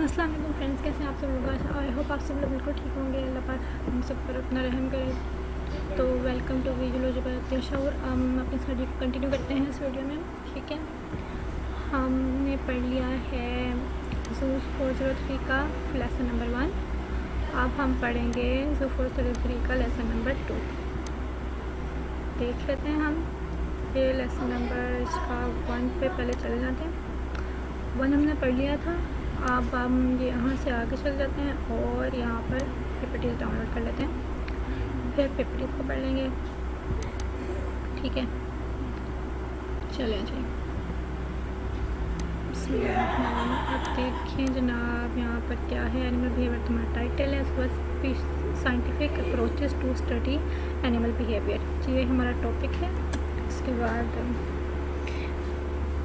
अस्सलाम वालेकुम फ्रेंड्स, कैसे हैं आप सब लोग। आई होप आप सब लोग बिल्कुल ठीक होंगे। अल्लाह पाक हम सब पर अपना रहम करे। तो welcome to Videology bye Peshawar. हम अपनी स्टडी को कंटिन्यू करते हैं इस वीडियो में। ठीक है, हमने पढ़ लिया है ज़ू 403 का लेसन नंबर 1। अब हम पढ़ेंगे ज़ू 403 का लेसन नंबर 2। देख लेते हैं हम ये लेसन नंबर इसका 1 पे पहले चले जाते हैं। 1 हमने पढ़ लिया था। अब हम यहाँ से आगे चल जाते हैं और यहाँ पर पीपीटीज डाउनलोड कर लेते हैं, फिर पीपीटीज को पढ़ लेंगे। ठीक है, चलें जी। अब देखिए जनाब, यहाँ पर क्या है। एनिमल बिहेवियर तुम्हारा टाइटल है। उसके बाद scientific approaches to study animal behaviour, ये हमारा टॉपिक है। उसके बाद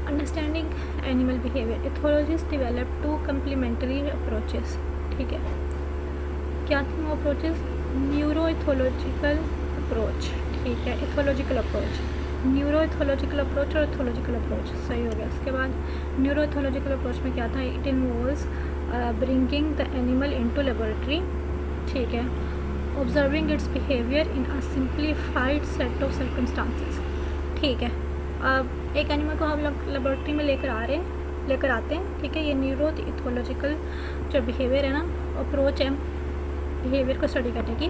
understanding animal behaviour, ethologist develop 2 complementary approaches. ठीक है, क्या थी वो अप्रोचेस? Neuro ethological approach. ठीक है, ethological approach, neuro ethological approach और एथोलॉजिकल अप्रोच, सही हो गया। उसके बाद न्यूरो एथोलॉजिकल अप्रोच में क्या था? It involves bringing the animal into laboratory. ठीक है, observing it's behaviour in a simplified set of circumstances. ठीक है, अब एक एनिमल को हम लोग लेबोरेटरी में लेकर आते हैं। ठीक है, ये न्यूरो इथोलॉजिकल जो बिहेवियर है ना, अप्रोच है बिहेवियर को स्टडी करने की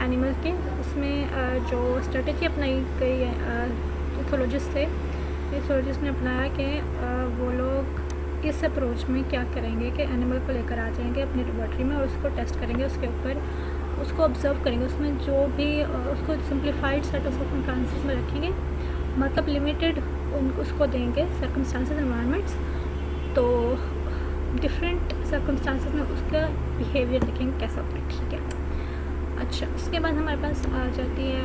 एनिमल के। उसमें जो स्ट्रेटजी अपनाई गई है इथोलॉजिस्ट से, इथोलॉजिस्ट ने अपनाया कि वो लोग इस अप्रोच में क्या करेंगे कि एनिमल को लेकर आ जाएंगे अपनी लेबोरेटरी में और उसको टेस्ट करेंगे, उसके ऊपर उसको ऑब्जर्व करेंगे, उसमें जो भी उसको सिंप्लीफाइड सेट ऑफ सर्कमस्टांसेस में रखेंगे, मतलब लिमिटेड उसको देंगे सर्कमस्टांसेस एनवायरनमेंट्स। तो डिफरेंट सर्कमस्टांसेस में उसका बिहेवियर देखेंगे कैसा होता है। ठीक है, अच्छा, उसके बाद हमारे पास आ जाती है,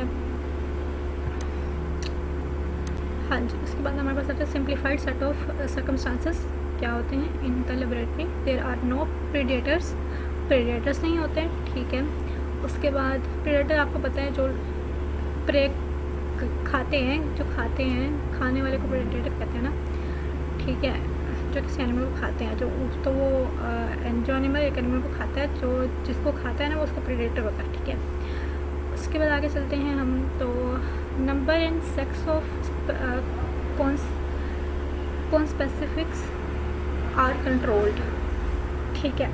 हाँ जी, उसके बाद हमारे पास आता है सिंप्लीफाइड सेट ऑफ सर्कमस्टांसेस क्या होते हैं in the laboratory. There are no predators, predators नहीं होते हैं। ठीक है, उसके बाद प्रेडेटर आपको पता है जो प्रे खाते हैं, जो खाते हैं, खाने वाले को प्रेडेटर कहते हैं ना। ठीक है, जो किसी एनिमल को खाते हैं, जो तो वो जो एनिमल एक एनिमल को खाता है, जो जिसको खाता है ना वो उसका प्रेडेटर होता है। ठीक है, उसके बाद आगे चलते हैं हम। तो number and sex of conspecifics are controlled. ठीक है,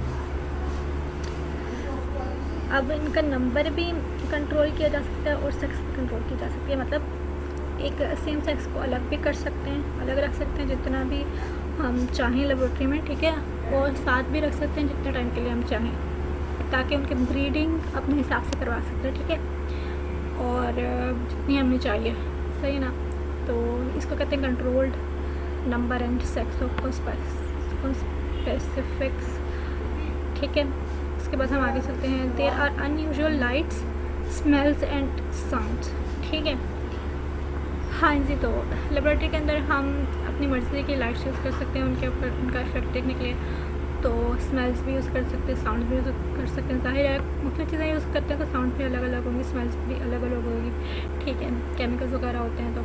अब इनका नंबर भी कंट्रोल किया जा सकता है और सेक्स भी कंट्रोल की जा सकती है। मतलब एक सेम सेक्स को अलग भी कर सकते हैं, अलग रख सकते हैं जितना भी हम चाहें लेबोरेटरी में। ठीक है, और साथ भी रख सकते हैं जितने टाइम के लिए हम चाहें, ताकि उनकी ब्रीडिंग अपने हिसाब से करवा सकते हैं। ठीक है, और जितनी हमें चाहिए, सही ना। तो इसको कहते हैं controlled number and sex of conspecifics. ठीक है, उसके बाद हम आगे चलते हैं। There are unusual lights, smells and sounds. ठीक है, हाँ जी, तो लेबोरेटरी के अंदर हम अपनी मर्ज़ी की लाइट्स यूज़ कर सकते हैं उनके ऊपर उनका इफेक्ट देखने के लिए। तो स्मेल्स भी यूज़ कर सकते हैं, साउंड भी यूज़ कर सकते हैं। ज़ाहिर है मुख्तलिफ चीज़ें यूज़ करते हैं तो साउंड भी अलग अलग होंगी, स्मेल्स भी अलग अलग होगी। ठीक है, केमिकल्स वगैरह होते हैं तो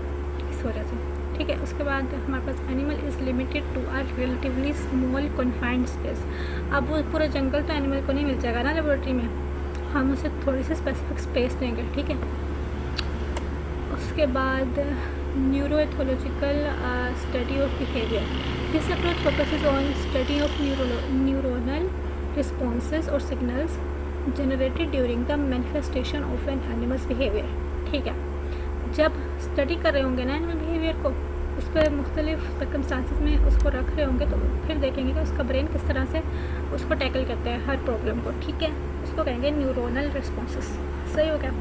इस वजह से। ठीक है, उसके बाद हमारे पास animal is limited to a relatively small confined space. अब वो पूरा जंगल तो एनिमल को नहीं मिल जाएगा ना लेबोरेटरी में, हम उसे थोड़ी सी स्पेसिफिक स्पेस देंगे। ठीक है, उसके बाद neuro ethological study of behaviour, this approach focuses on study of neuronal responses और signals generated during the manifestation of an animal's behaviour. ठीक है, जब स्टडी कर रहे होंगे ना एनिमल बिहेवियर को, उस पर मुख्तलिफ सर्कमस्टांसेस में उसको रख रहे होंगे, तो फिर देखेंगे कि उसका ब्रेन किस तरह से उसको टैकल करता है हर प्रॉब्लम को। ठीक है, उसको कहेंगे न्यूरोनल रिस्पॉन्सेस। सही हो गया,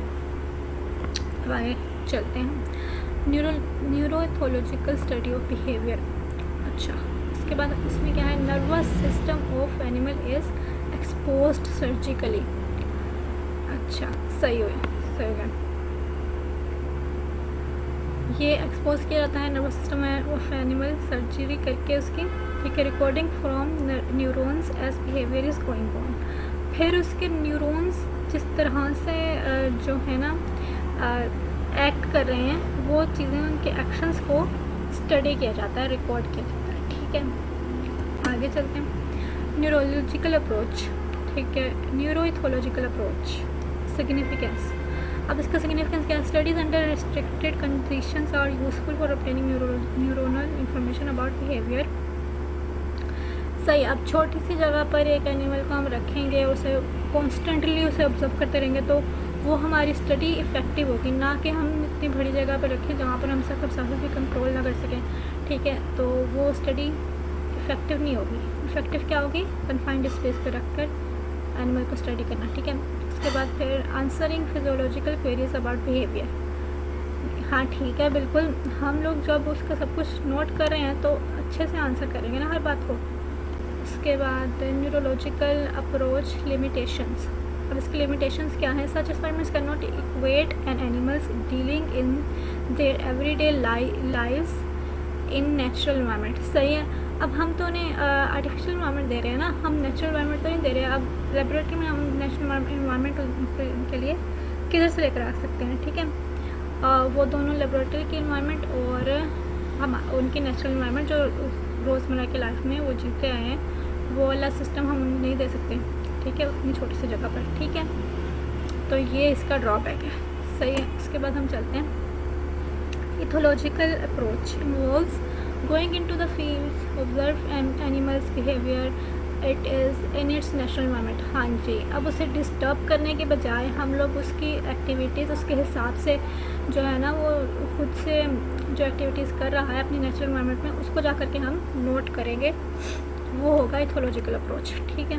अब आगे चलते हैं। Neuro ethological study of behaviour. अच्छा, इसके बाद इसमें क्या है? Nervous system of animal is exposed surgically. अच्छा, सही हो गया, ये एक्सपोज किया जाता है nervous system of animal surgery करके उसकी। ठीक है, recording from neurons as behaviour is going on. फिर उसके न्यूरॉन्स जिस तरह से जो है ना एक्ट कर रहे हैं, वो चीज़ें उनके एक्शंस को स्टडी किया जाता है, रिकॉर्ड किया जाता है। ठीक है, आगे चलते हैं। न्यूरोलॉजिकल अप्रोच, ठीक है, न्यूरोइथोलॉजिकल अप्रोच। सिग्निफिकेंस, अब इसका सिग्निफिकेंस क्या है? Studies under restricted conditions are useful for obtaining neuronal information about behaviour. सही, अब छोटी सी जगह पर एक एनिमल को हम रखेंगे, उसे कॉन्स्टेंटली उसे ऑब्जर्व करते रहेंगे तो वो हमारी स्टडी इफ़ेक्टिव होगी, ना कि हम इतनी बड़ी जगह पर रखें जहाँ पर हम सब सांसों भी कंट्रोल ना कर सकें, ठीक है, तो वो स्टडी इफ़ेक्टिव नहीं होगी। इफ़ेक्टिव क्या होगी? कन्फाइंड स्पेस पर रख कर एनिमल को स्टडी करना, ठीक है। उसके बाद फिर answering physiological queries about behaviour. हाँ ठीक है, बिल्कुल, हम लोग जब उसका सब कुछ नोट कर रहे हैं तो अच्छे से आंसर करेंगे ना हर बात को। उसके बाद न्यूरोलॉजिकल अप्रोच लिमिटेशंस, अब इसकी लिमिटेशंस क्या है? Such experiments can not equate an animals dealing in their everyday lives in natural environment. सही है, अब हम तो उन्हें आर्टिफिशियल एनवायरनमेंट दे रहे हैं ना, हम नेचुरल एनवायरनमेंट तो नहीं दे रहे हैं। अब लेबोरेटरी में हम नेचुरल एनवायरनमेंट के लिए किधर से लेकर आ सकते हैं, ठीक है। वो दोनों लेबोरेटरी की एनवायरनमेंट और हम उनकी नेचुरल एनवायरनमेंट जो रोज़मर्रा की लाइफ में वो जीते आए हैं, वो वाला सिस्टम हम उन्हें नहीं दे सकते, ठीक है, उतनी छोटी सी जगह पर, ठीक है। तो ये इसका ड्रॉबैक है, सही है। उसके बाद हम चलते हैं। Ethological approach involves going into the fields, observe animals behaviour it is in its natural environment. हाँ जी, अब उसे डिस्टर्ब करने के बजाय हम लोग उसकी एक्टिविटीज़ उसके हिसाब से जो है ना, वो खुद से जो एक्टिविटीज़ कर रहा है अपनी नेचुरल एनवायरनमेंट में, उसको जा कर के हम नोट करेंगे, वो होगा इथोलॉजिकल अप्रोच, ठीक है।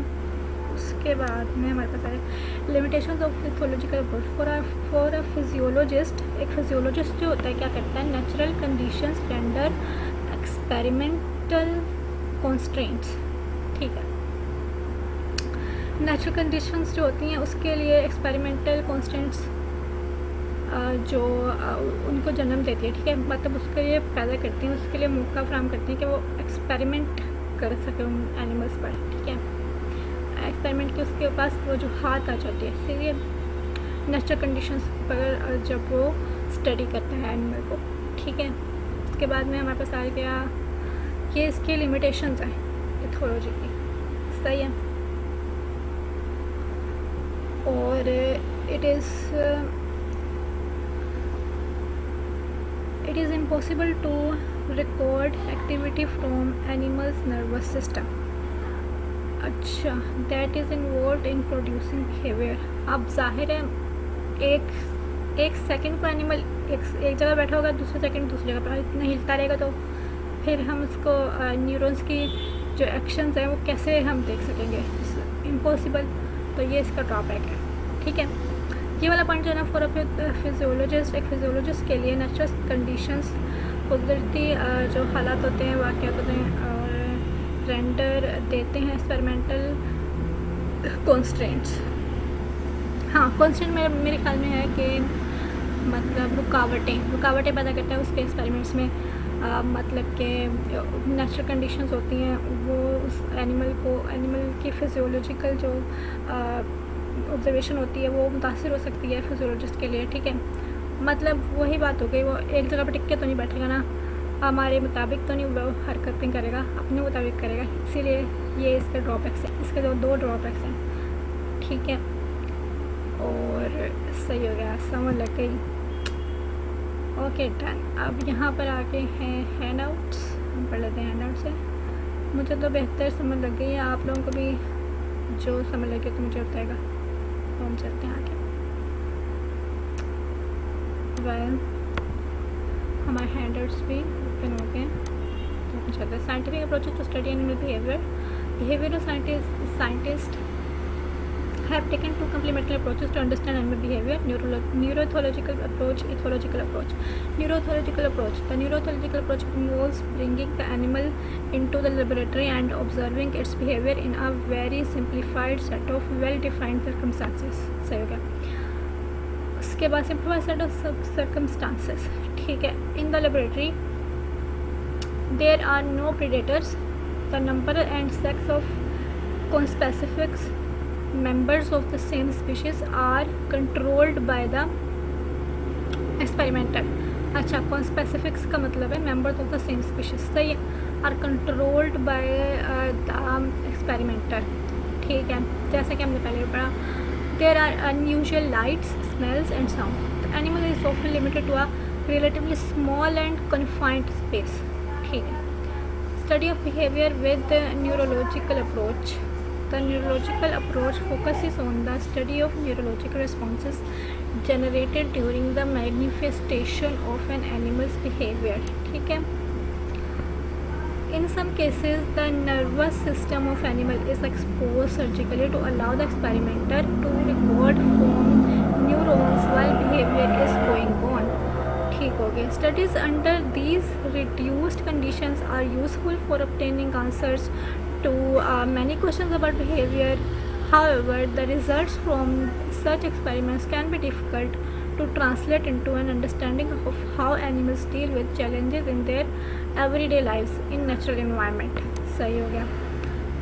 उसके बाद में हमारे पास है limitations of ethological approach for a physiologist. एक फिजियोलॉजिस्ट जो होता है क्या करता है? Natural conditions render experimental constraints, ठीक है। नेचुरल कंडीशंस जो होती हैं उसके लिए एक्सपेरिमेंटल कॉन्स्टेंट्स जो उनको जन्म देती है, ठीक है, मतलब उसके लिए पैदा करती हैं, उसके लिए मौका फराहम करती हैं कि वो एक्सपेरिमेंट कर सके उन एनिमल्स पर, ठीक है। एक्सपेरिमेंट की उसके पास वो जो हाथ आ जाती है, इसलिए नेचुरल कंडीशंस पर जब वो स्टडी करता है एनिमल को, ठीक है। उसके बाद में हमारे पास आ गया ये इसकी लिमिटेशंस हैं इथोलॉजी की, सही है। और it is impossible to record activity from animals nervous system, अच्छा, that is involved in producing behavior। अब जाहिर है एक सेकंड पर एनिमल एक जगह बैठा होगा, दूसरे सेकंड दूसरी जगह पर इतना हिलता रहेगा, तो फिर हम उसको न्यूरॉन्स की जो एक्शंस हैं वो कैसे हम देख सकेंगे? इम्पॉसिबल। तो ये इसका ड्रॉबैक है, ठीक है। ये वाला पॉइंट जो है ना, फॉर अ फिजियोलॉजिस्ट, एक फिजियोलॉजिस्ट के लिए नेचुरल कंडीशंस, कुदरती जो हालात होते हैं, वाक़यात होते हैं, और रेंडर देते हैं एक्सपेरिमेंटल कॉन्स्ट्रेंट्स। हाँ, कॉन्स्टेंट मेरे ख्याल में है कि मतलब रुकावटें पैदा करता है उसके एक्सपेरिमेंट्स में। मतलब कि नेचुरल कंडीशंस होती हैं वो उस एनिमल की फिजियोलॉजिकल जो ऑब्जर्वेशन होती है वो मुतासिर हो सकती है फिजियोलॉजिस्ट के लिए, ठीक है। मतलब वही बात हो गई, वो एक जगह पर टिक के तो नहीं बैठेगा ना, हमारे मुताबिक तो नहीं वो हरकतें करेगा, अपने मुताबिक करेगा, इसीलिए ये इसके ड्रॉबैक्स हैं, इसके जो 2 ड्रॉबैक्स हैं, ठीक है। और सही हो गया, समझ लग गई, ओके डन। अब यहाँ पर आगे हैं हैंड आउट्स, हम पढ़ लेते हैं हैंड आउट से। मुझे तो बेहतर समझ लग गई है, आप लोगों को भी जो समझ लगे तो मुझे बताएगा। तो हम चलते हैं आगे। वेल, हमारे हैंड आउट्स भी ओपन हो गए, तो हम चलते हैं। Scientific approach to study animal behaviour scientist have taken 2 complementary approaches to understand animal behavior: neuroethological approach, ethological approach. Neuroethological approach. The neuroethological approach involves bringing the animal into the laboratory and observing its behavior in a very simplified set of well-defined circumstances. सही हो गया। उसके बाद simplified set of circumstances, ठीक है। In the laboratory there are no predators. The number and sex of conspecifics members of the same species are controlled by the experimenter। अच्छा, conspecifics का मतलब है members of the same species, सही है। Are controlled by the experimenter. ठीक है, जैसे कि हमने पहले पढ़ा, there are unusual lights, smells and sound. The animal is often limited to a relatively small and confined space. ठीक है, study of behaviour with neurological approach. The neurological approach focuses on the study of neurological responses generated during the manifestation of an animal's behavior. ठीक है, in some cases the nervous system of animal is exposed surgically to allow the experimenter to record from neurons while behavior is going on. ठीक हो गया, studies under these reduced conditions are useful for obtaining answers to many questions about behavior. However, the results from such experiments can be difficult to translate into an understanding of how animals deal with challenges in their everyday lives in natural environment. सही हो गया।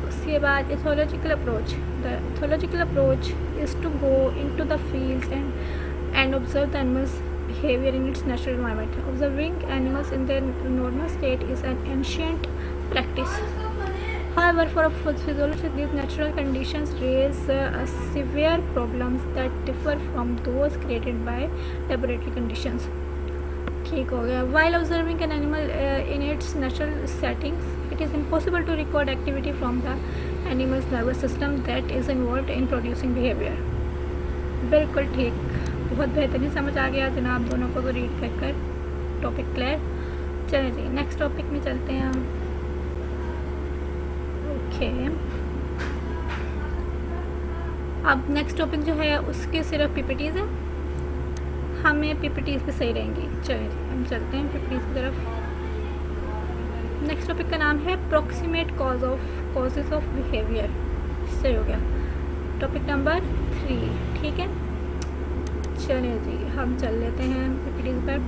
उसके बाद ethological approach. The ethological approach is to go into the fields and observe the animals' behavior in its natural environment. Observing animals in their normal state is an ancient practice. However, for a physiologist, these natural conditions raise severe problems that differ from those created by laboratory conditions. ठीक हो गया। While observing an animal in its natural settings, it is impossible to record activity from the animal's nervous system that is involved in producing behavior. बिल्कुल ठीक, बहुत बेहतरीन समझ आ गया जनाब दोनों को रीड कर टॉपिक क्लियर। चलें जी, नेक्स्ट टॉपिक में चलते हैं हम। ओके, अब नेक्स्ट टॉपिक जो है उसके सिर्फ पीपीटीज़ हैं, हमें पीपीटीज़ पे सही रहेंगी। चलिए हम चलते हैं पीपीटीज़ की तरफ। नेक्स्ट टॉपिक का नाम है प्रॉक्सिमेट कॉजेज ऑफ बिहेवियर। सही हो गया, टॉपिक नंबर 3। ठीक है, चलिए जी हम चल लेते हैं पीपीटीज़ पर।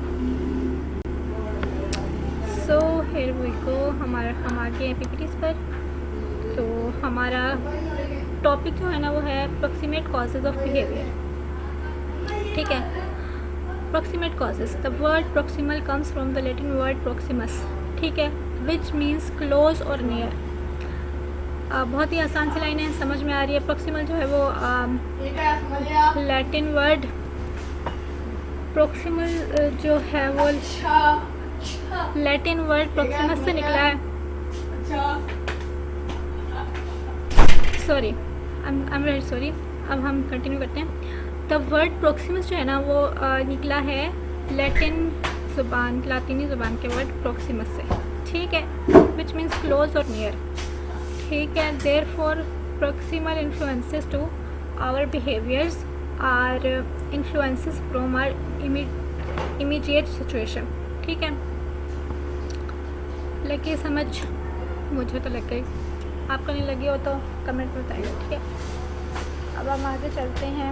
सो हियर वी गो, हम आ गए हैं पीपीटीज़ पर। तो हमारा टॉपिक जो है ना वो है प्रॉक्सिमेट कॉजेज ऑफ बिहेवियर। ठीक है, proximate causes, the word proximal comes from the Latin word Proximus. ठीक है, विच मीन्स क्लोज और नियर। बहुत ही आसान सी लाइन है, समझ में आ रही है। प्रॉक्सिमल जो है वो लैटिन वर्ड प्रॉक्सिमल जो है वो लैटिन वर्ड प्रॉक्सिमस से निकला है। Sorry, I am very sorry. अब हम कंटिन्यू करते हैं। द वर्ड प्रॉक्सिमस जो है ना वो निकला है लातीनी ज़ुबान के वर्ड प्रॉक्सिमस से। ठीक है, विच मीन्स क्लोज और नियर। ठीक है, therefore proximal influences to our behaviours are influences from our immediate situation. ठीक है, लगी समझ? मुझे तो लग गई, आपको नहीं लगी हो तो कमेंट में बताइए। ठीक है, अब हम आगे चलते हैं।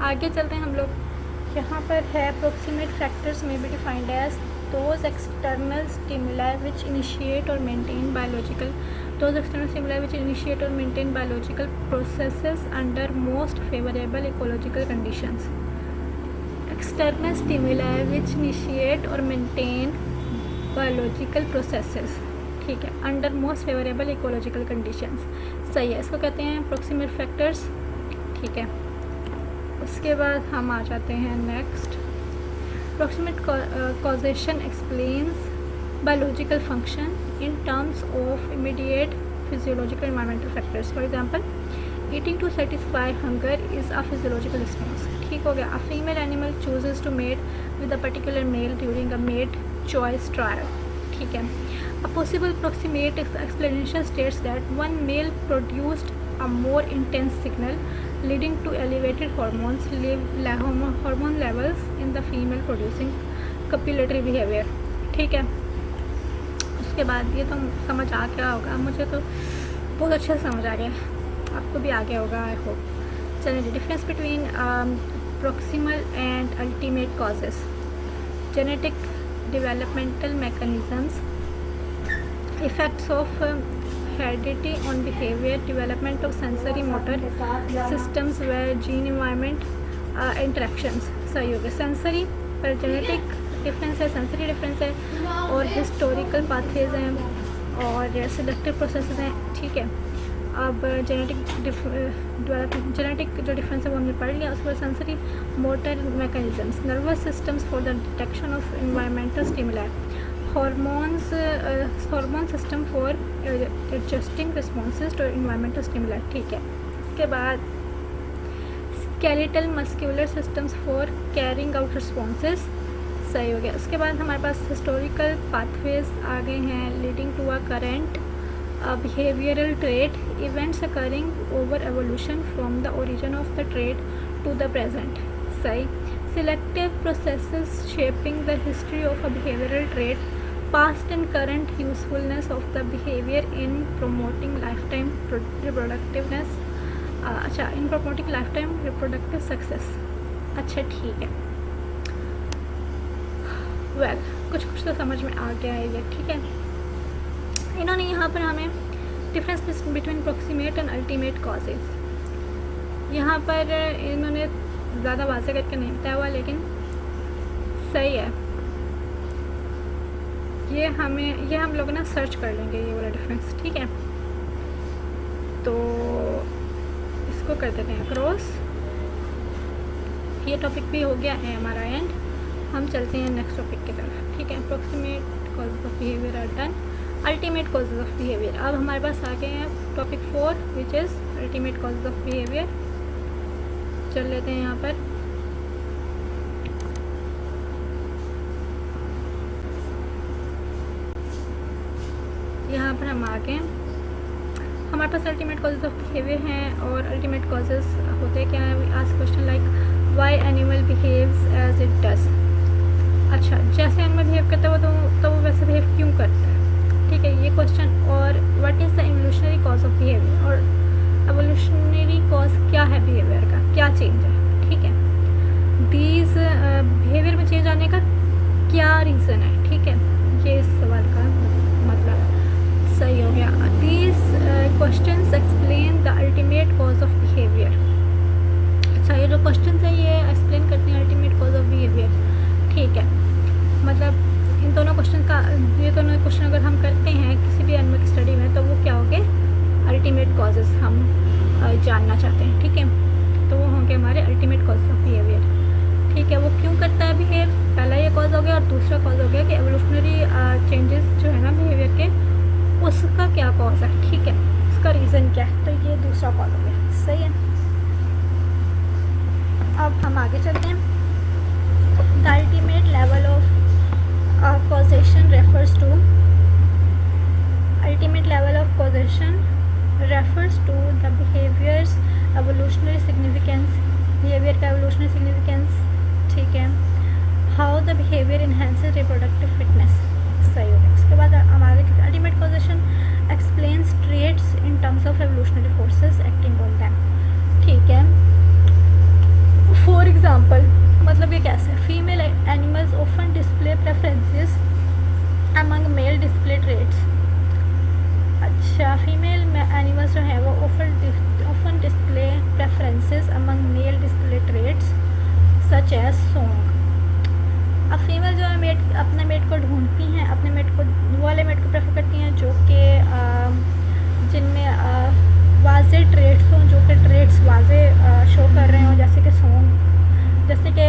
आगे चलते हैं हम लोग। यहाँ पर है proximate factors may be defined as those external stimuli which initiate और maintain biological processes under most favourable ecological conditions. External stimuli which initiate और मेंटेन बायोलॉजिकल प्रोसेसेस। ठीक है, under most favourable ecological conditions. सही है, इसको कहते हैं proximate factors. ठीक है, उसके बाद हम आ जाते हैं next. Proximate causation explains biological function in terms of immediate physiological environmental factors. For example, eating to satisfy hunger is a physiological response. ठीक हो गया। A female animal chooses to mate with a particular male during a mate choice trial. ठीक है, a possible proximate explanation states that one male produced a more intense signal leading to elevated hormone levels in the female producing copulatory behavior। ठीक है, उसके बाद ये तो समझ आ गया होगा, मुझे तो बहुत अच्छा समझ आ गया, आपको भी आ गया होगा आई होप। चलिए, difference between proximal and ultimate causes. Genetic developmental mechanisms, effects of heredity on behavior, development of sensory motor systems where gene environment, interactions, सही हो गया। सेंसरी पर जेनेटिक डिफरेंस है, सेंसरी डिफरेंस है, और हिस्टोरिकल पाथवेज हैं और सिलेक्टिव प्रोसेसेस हैं, ठीक है। अब जेनेटिक जो डिफरेंस है वो हमने पढ़ लिया। उसके बाद sensory motor mechanisms, nervous systems for the detection of environmental stimuli, hormone system for adjusting responses to environmental stimuli, ठीक है। इसके बाद skeletal muscular systems for carrying out responses, सही हो गया। उसके बाद हमारे पास हिस्टोरिकल पाथवेज आ गए हैं, leading to a current behavioral trait, events occurring over evolution from the origin of the trait to the present, सही। selective processes shaping the history of a behavioral trait, past and current usefulness of the behavior in promoting lifetime reproductiveness, अच्छा, in promoting lifetime reproductive success, अच्छा ठीक है। well, कुछ तो समझ में आ गया है ये, ठीक है। इन्होंने यहाँ पर हमें difference between proximate and ultimate causes यहाँ पर इन्होंने ज़्यादा वाज़े करके नहीं बताया हुआ, लेकिन सही है। ये हम लोग ना सर्च कर लेंगे ये वाला डिफरेंस, ठीक है। तो इसको कर देते हैं क्रॉस। ये टॉपिक भी हो गया है हमारा एंड, हम चलते हैं नेक्स्ट टॉपिक की तरफ, ठीक है। Approximate causes of behaviour are done, ultimate causes of behaviour. अब हमारे पास आ गए हैं topic 4 which is ultimate causes of behaviour. चल लेते हैं यहाँ पर। यहाँ पर हम आ गए, हमारे पास अल्टीमेट कॉजेज ऑफ बिहेवियर हैं, और अल्टीमेट कॉजेज होते क्या है। Ask question like why animal behaves as it does, अच्छा जैसे एनिमल बिहेव करता है तो वो वैसे बिहेव क्यों करता है, ठीक है, ये क्वेश्चन। और what is the evolutionary cause of behaviour, और एवोल्यूशनरी कॉज क्या है बिहेवियर का, क्या चेंज है, ठीक है। दीज बिहेवियर में चेंज आने का क्या रीज़न है, ठीक है, ये इस सवाल का मतलब सही हो गया। These questions explain the ultimate cause of behaviour, अच्छा ये जो क्वेश्चन है ये एक्सप्लेन करते हैं अल्टीमेट कॉज ऑफ बिहेवियर, ठीक है। मतलब इन दोनों क्वेश्चन का, ये दोनों क्वेश्चन अगर हम करते हैं किसी भी एनिमल की स्टडी में, तो वो क्या होंगे, अल्टीमेट कॉजेज़ हम जानना चाहते हैं, ठीक है। तो वो होंगे हमारे अल्टीमेट कॉज ऑफ बिहेवियर, ठीक है। वो क्यों करता है बिहेव, पहला ये कॉज हो गया, और दूसरा कॉज हो गया कि एवोल्यूशनरी चेंजेस जो है ना बिहेवियर के, उसका क्या कॉज है, ठीक है, उसका रीज़न क्या है, तो ये दूसरा कॉज हो गया, सही है। अब हम आगे चलते हैं। The ultimate level of causation refers to, ultimate level of causation refers to the behavior's evolutionary significance, behavior का evolutionary significance, ठीक है। how the behavior enhances reproductive fitness, सही हो गया। उसके बाद हमारे ultimate causation explains traits in terms of evolutionary forces acting on them, ठीक है। for example, मतलब ये कैसे, female animals often display preferences among male display traits, अच्छा फीमेल एनिमल्स जो है वो often display preferences among male display traits such as song. अब फीमेल जो है अपने मेट को ढूंढती हैं, अपने मेट को, वो वाले मेट को प्रेफर करती हैं जो कि जिनमें वाज़े ट्रेट्स हों, जो कि ट्रेट्स वाज़े शो कर रहे हों, जैसे कि सॉन्ग, जैसे कि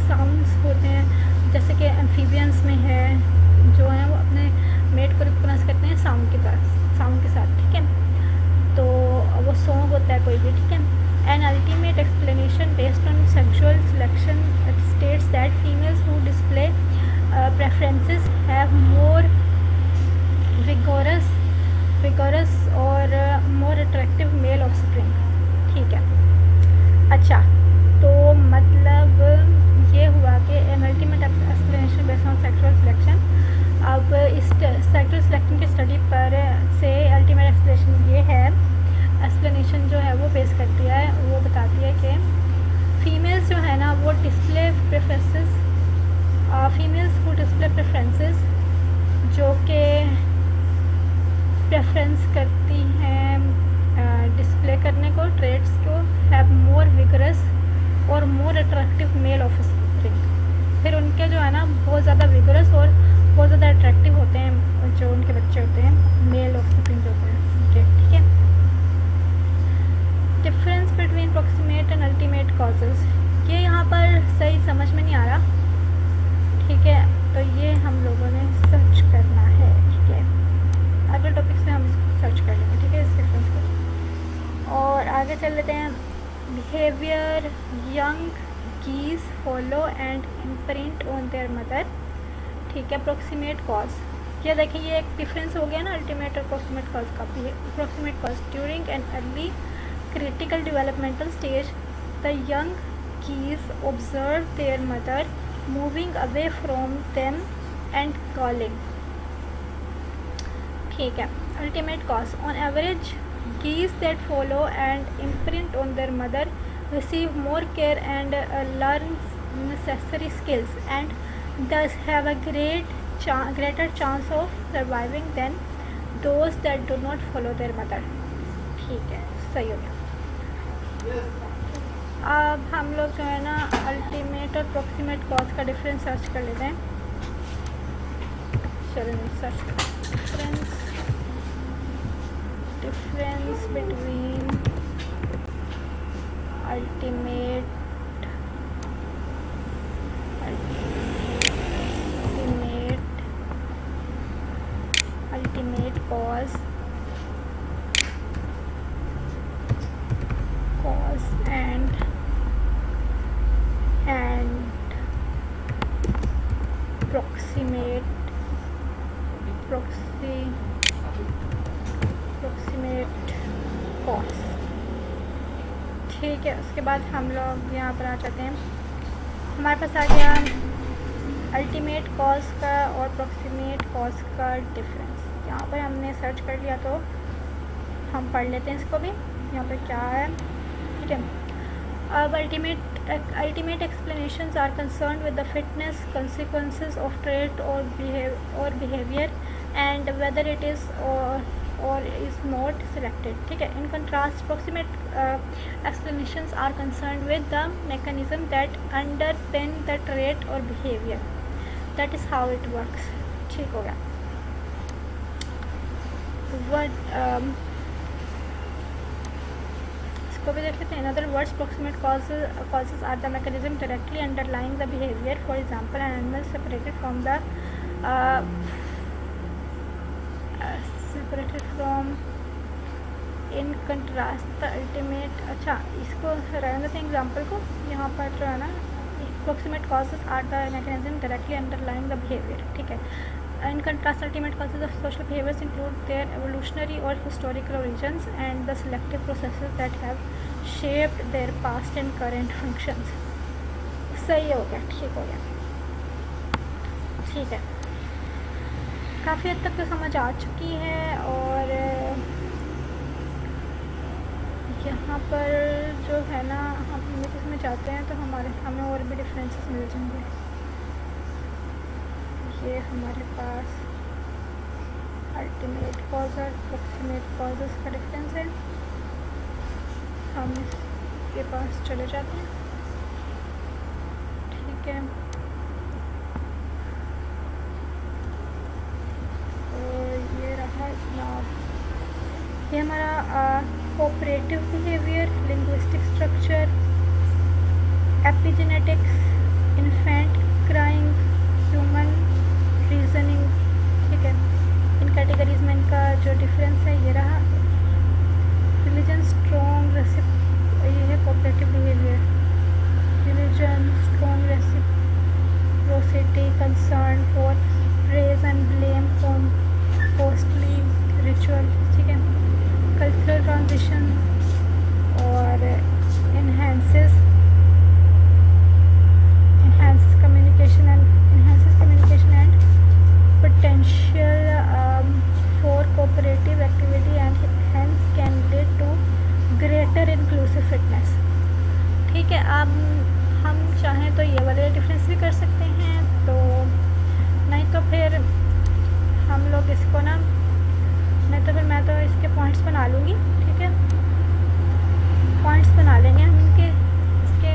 साउंड्स होते हैं, जैसे कि एम्फीबियंस में है, जो है वो अपने मेट को रिकॉग्नाइज करते हैं साउंड के साथ, ठीक है। तो वो सॉन्ग होता है कोई भी, ठीक है। An ultimate explanation based on sexual selection states that females who display preferences have more vigorous और मोर अट्रैक्टिव मेल ऑफस्प्रिंग, ठीक है। अच्छा, तो मतलब ये हुआ कि an ultimate explanation based on sexual selection. अब इस सेक्सुअल सिलेक्शन की स्टडी पर से अल्टीमेट एक्सप्लेनेशन ये है, एक्सप्लेनेशन जो है वो बेस करती है, वो बताती है कि फीमेल्स जो है ना वो डिस्प्ले प्रेफरेंसेस, फीमेल्स को डिस्प्ले प्रेफरेंसेस जो कि प्रेफरेंस करती हैं डिस्प्ले करने को, ट्रेट्स को, हैव मोर विगरस और अट्रैक्टिव मेल ऑफस्प्रिंग, फिर उनके जो है ना बहुत ज़्यादा विगरस और बहुत ज़्यादा अट्रैक्टिव होते हैं जो उनके बच्चे होते हैं, मेल ऑफस्प्रिंग जो होते हैं उनके, ठीक है। Difference between proximate and ultimate causes, ये यहाँ पर सही समझ में नहीं आ रहा, ठीक है, तो ये हम लोगों ने सर्च करना है, ठीक है, अगले टॉपिक से हम इसको सर्च कर लेंगे, ठीक है, इस डिफरेंस को। और आगे चल लेते हैं। Behaviour young geese follow and imprint on their mother, ठीक है। अप्रोक्सीमेट कॉज, ये देखिए ये एक डिफरेंस हो गया ना अल्टीमेट और अप्रोक्सीमेट कॉज का। Approximate cause, during an early critical developmental stage the young geese observe their mother moving away from them and calling, ठीक है। ultimate cause, on average geese that follow and imprint on their mother receive more care and learn necessary skills and thus have a greater chance of surviving than those that do not follow their mother, ठीक है, सही हो गया। अब हम लोग जो है ना अल्टीमेट और अप्रोक्सीमेट कॉज का डिफरेंस सर्च कर लेते हैं। चलिए search difference between ultimate cause and approximate cause, ठीक है। उसके बाद हम लोग यहाँ पर आ जाते हैं, हमारे पास आ गया अल्टीमेट कॉज का और अप्रोक्सीमेट कॉज का डिफरेंस। यहाँ पर हमने सर्च कर लिया तो हम पढ़ लेते हैं इसको भी, यहाँ पर क्या है, ठीक है। अब ultimate explanations are concerned with the fitness, consequences of trait or behavior and whether it is or is not selected, ठीक है। In contrast, approximate explanations are concerned with the mechanism that underpin the trait or behavior, that is how it works, ठीक हो गया। को भी देख लेते हैं। In other words, proximate causes are the mechanism directly underlying the behavior. For example, an animal separated from in contrast the ultimate, अच्छा इसको रहने देते हैं एग्जाम्पल को। यहाँ पर जो है ना proximate causes are the mechanism directly underlying the behavior, ठीक है। In contrast, ultimate causes of social behaviors include their evolutionary or historical origins and the selective processes that have shaped their past and current functions, सही हो गया, ठीक हो गया, ठीक है। काफ़ी हद तक तो समझ आ चुकी है और यहाँ पर जो है ना हम इसमें जाते हैं तो हमें और भी डिफरेंसेस मिल जाएंगे। ये हमारे पास अल्टीमेट कॉज और अप्रोक्सीमेट कॉजेस का डिफरेंस है, हम इसके पास चले जाते हैं, ठीक है। और ये रहा जनाब, ये हमारा cooperative behaviour, linguistic structure, epigenetics, infant crying, human reasoning, ठीक है। इन कैटेगरीज में इनका जो डिफरेंस है ये रहा। रिलीजन स्ट्रॉन्ग ये है cooperative behaviour, religion strong reciprocity, concern for praise and blame from costly ritual, ठीक है। कल्चरल ट्रांजिशन और enhances communication and potential for cooperative activity and hence can lead to greater inclusive fitness, ठीक है। अब हम चाहें तो ये वाले डिफरेंस भी कर सकते हैं, तो नहीं तो फिर हम लोग इसको ना, नहीं तो फिर मैं तो इसके पॉइंट्स बना लूँगी, ठीक है। पॉइंट्स बना लेंगे हम इसके